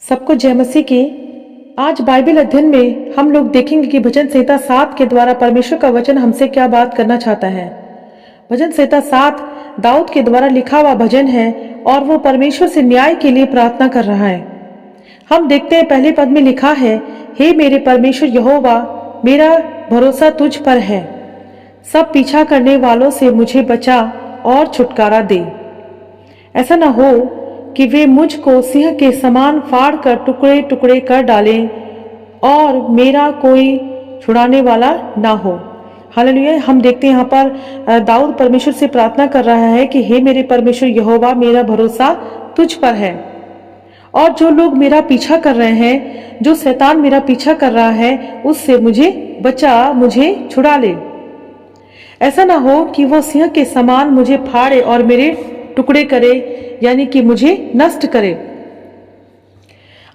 सबको जय मसीह की। आज बाइबल अध्ययन में हम लोग देखेंगे कि भजन संहिता 7 के द्वारा परमेश्वर का वचन हमसे क्या बात करना चाहता है। भजन संहिता 7 दाऊद के द्वारा लिखा हुआ भजन है और वो परमेश्वर से न्याय के लिए प्रार्थना कर रहा है। हम देखते हैं पहले पद में लिखा है, हे मेरे परमेश्वर यहोवा, मेरा भरोसा तुझ पर है। सब पीछा करने वालों से मुझे बचा और छुटकारा दे। ऐसा न हो कि वे मुझको सिंह के समान फाड़ कर टुकड़े टुकड़े कर डालें और मेरा कोई छुड़ाने वाला ना हो। हालेलुया। हम देखते हैं यहाँ पर दाऊद परमेश्वर से प्रार्थना कर रहा है कि हे मेरे परमेश्वर यहोवा, मेरा भरोसा तुझ पर है और जो लोग मेरा पीछा कर रहे हैं, जो शैतान मेरा पीछा कर रहा है, उससे मुझे बचा, मुझे छुड़ा ले। ऐसा ना हो कि वो सिंह के समान मुझे फाड़े और मेरे टुकड़े करे, यानी कि मुझे नष्ट करे।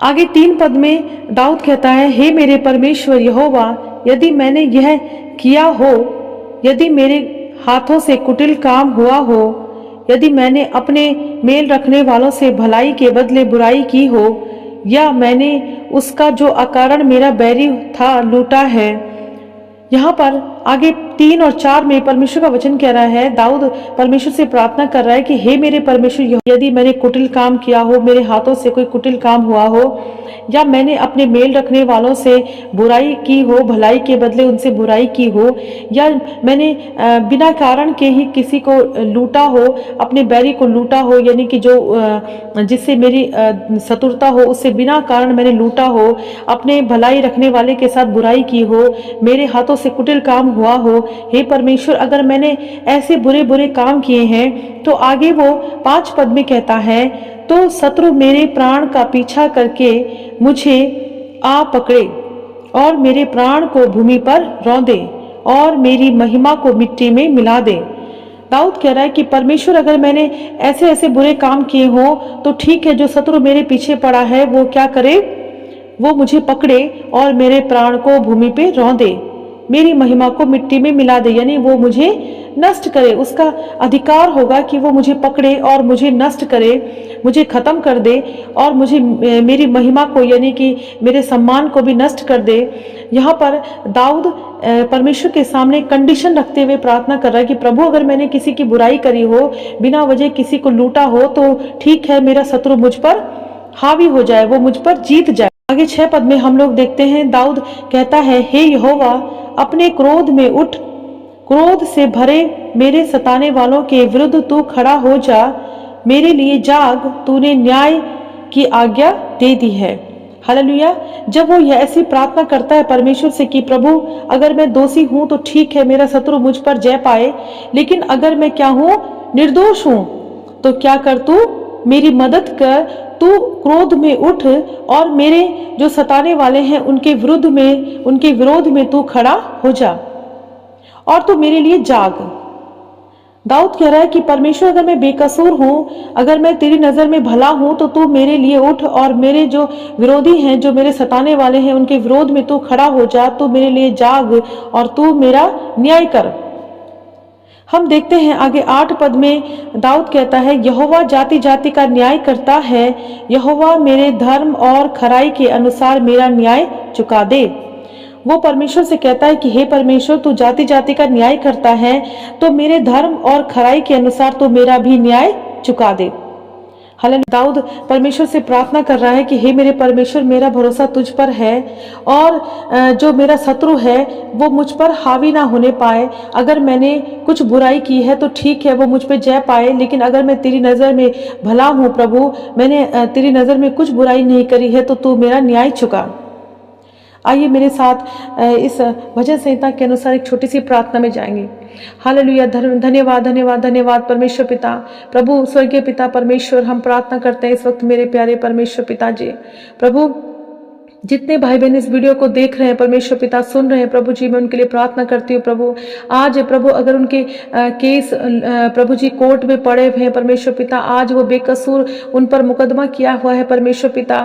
आगे 3 पद में दाऊद कहता है, हे मेरे परमेश्वर यहोवा, यदि मैंने यह किया हो, यदि मेरे हाथों से कुटिल काम हुआ हो, यदि मैंने अपने मेल रखने वालों से भलाई के बदले बुराई की हो, या मैंने उसका जो अकारण मेरा बैरी था लूटा है। यहाँ पर आगे 3 और 4 में परमेश्वर का वचन कह रहा है, दाऊद परमेश्वर से प्रार्थना कर रहा है कि हे मेरे परमेश्वर, यदि मैंने कुटिल काम किया हो, मेरे हाथों से कोई कुटिल काम हुआ हो, या मैंने अपने मेल रखने वालों से बुराई की हो, भलाई के बदले उनसे बुराई की हो, या मैंने बिना कारण के ही किसी को लूटा हो, अपने बैरी को लूटा हो, यानी कि जो जिससे मेरी शत्रुता हो उससे बिना कारण मैंने लूटा हो, अपने भलाई रखने वाले के साथ बुराई की हो, मेरे हाथों से कुटिल काम हुआ हो। हे परमेश्वर, अगर मैंने ऐसे बुरे बुरे काम किए हैं, तो आगे वो 5 पद में कहता है, तो शत्रु मेरे प्राण का पीछा करके मुझे आ पकड़े और मेरे प्राण को भूमि पर रौंदे और मेरी महिमा को मिट्टी में मिला दे। दाऊद कह रहा है कि परमेश्वर, अगर मैंने ऐसे ऐसे बुरे काम किए हो तो ठीक है, जो शत्रु मेरे पीछे पड़ा है वो क्या करे, वो मुझे पकड़े और मेरे प्राण को भूमि पे रौंदे, मेरी महिमा को मिट्टी में मिला दे, यानी वो मुझे नष्ट करे। उसका अधिकार होगा कि वो मुझे पकड़े और मुझे नष्ट करे, मुझे खत्म कर दे और मुझे मेरी महिमा को, यानी कि मेरे सम्मान को भी नष्ट कर दे। यहाँ पर दाऊद परमेश्वर के सामने कंडीशन रखते हुए प्रार्थना कर रहा है कि प्रभु, अगर मैंने किसी की बुराई करी हो, बिना वजह किसी को लूटा हो, तो ठीक है, मेरा शत्रु मुझ पर हावी हो जाए, वो मुझ पर जीत जाए। आगे 6 पद में हम लोग देखते हैं, दाऊद कहता है, हे यहोवा, अपने क्रोध में उठ, क्रोध से भरे मेरे सताने वालों के विरुद्ध तू खड़ा हो जा, मेरे लिए जाग, तूने न्याय की आज्ञा दे दी है। हालेलुया। जब वो ऐसी प्रार्थना करता है परमेश्वर से कि प्रभु, अगर मैं दोषी हूं तो ठीक है, मेरा शत्रु मुझ पर जय पाए, लेकिन अगर मैं क्या हूं, निर्दोष हूं, तो क्या कर, तू मेरी मदद कर, तू क्रोध में उठ और मेरे जो सताने वाले हैं उनके विरोध में तू खड़ा हो जा और तू मेरे लिए जाग। दाऊद कह रहा है कि परमेश्वर, अगर मैं बेकसूर हूं, अगर मैं तेरी नजर में भला हूं, तो तू मेरे लिए उठ और मेरे जो विरोधी हैं, जो मेरे सताने वाले हैं, उनके विरोध में तू खड़ा हो जा, तू मेरे लिए जाग और तू मेरा न्याय कर। हम देखते हैं आगे 8 पद में दाऊद कहता है, यहोवा जाति जाति का न्याय करता है, यहोवा मेरे धर्म और खराई के अनुसार मेरा न्याय चुका दे। वो परमेश्वर से कहता है कि हे परमेश्वर, तू जाति जाति का न्याय करता है, तो मेरे धर्म और खराई के अनुसार तो मेरा भी न्याय चुका दे। हालेलुया। दाऊद परमेश्वर से प्रार्थना कर रहा है कि हे मेरे परमेश्वर, मेरा भरोसा तुझ पर है और जो मेरा शत्रु है वो मुझ पर हावी ना होने पाए। अगर मैंने कुछ बुराई की है तो ठीक है, वो मुझ पर जय पाए, लेकिन अगर मैं तेरी नज़र में भला हूँ प्रभु, मैंने तेरी नज़र में कुछ बुराई नहीं करी है, तो तू मेरा न्याय चुका। आइए मेरे साथ इस भजन संहिता के अनुसार एक छोटी सी प्रार्थना में जाएंगे। हालेलुया। धन्यवाद धन्यवाद धन्यवाद परमेश्वर पिता, प्रभु स्वर्गीय पिता परमेश्वर, हम प्रार्थना करते हैं इस वक्त मेरे प्यारे परमेश्वर पिता जी। प्रभु, जितने भाई बहन इस वीडियो को देख रहे हैं परमेश्वर पिता, सुन रहे हैं प्रभु जी, मैं उनके लिए प्रार्थना करती हूँ प्रभु। आज प्रभु अगर उनके केस प्रभु जी कोर्ट में पड़े हुए हैं परमेश्वर पिता, आज वो बेकसूर उन पर मुकदमा किया हुआ है परमेश्वर पिता,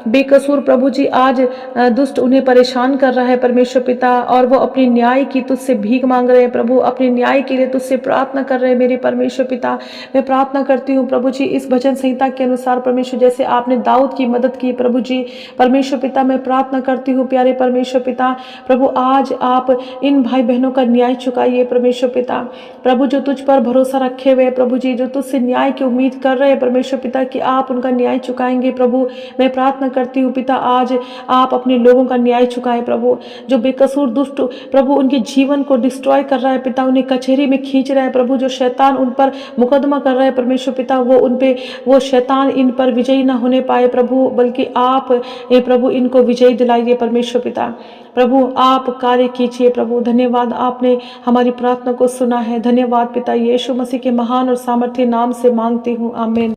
बेकसूर प्रभु जी आज दुष्ट उन्हें परेशान कर रहा है परमेश्वर पिता, और वो अपनी न्याय की तुझसे भीख मांग रहे हैं प्रभु, अपनी न्याय के लिए तुझसे प्रार्थना कर रहे हैं मेरे परमेश्वर पिता। मैं प्रार्थना करती हूँ प्रभु जी, इस भजन संहिता के अनुसार परमेश्वर जैसे आपने दाऊद की मदद की प्रभु जी, परमेश्वर पिता मैं प्रार्थना करती हूँ प्यारे परमेश्वर पिता, प्रभु आज आप इन भाई बहनों का न्याय चुकाइए परमेश्वर पिता। प्रभु जो तुझ पर भरोसा रखे हुए प्रभु जी, जो तुझसे न्याय की उम्मीद कर रहे हैं परमेश्वर पिता कि आप उनका न्याय चुकाएंगे प्रभु, मैं प्रार्थना करती हूँ पिता आज आप अपने लोगों का न्याय चुकाएं प्रभु। जो बेकसूर दुष्ट प्रभु उनके जीवन को डिस्ट्रॉय कर रहा है पिता, उन्हें कचहरी में खींच रहा है प्रभु, जो शैतान उन पर मुकदमा कर रहा है परमेश्वर पिता, वो उन पे वो शैतान इन पर विजयी ना होने पाए प्रभु, बल्कि आप प्रभु इनको विजय दिलाइए परमेश्वर पिता। प्रभु आप कार्य कीजिए प्रभु। धन्यवाद, आपने हमारी प्रार्थना को सुना है। धन्यवाद पिता, यीशु मसीह के महान और सामर्थ्य नाम से मांगती हूँ, आमीन।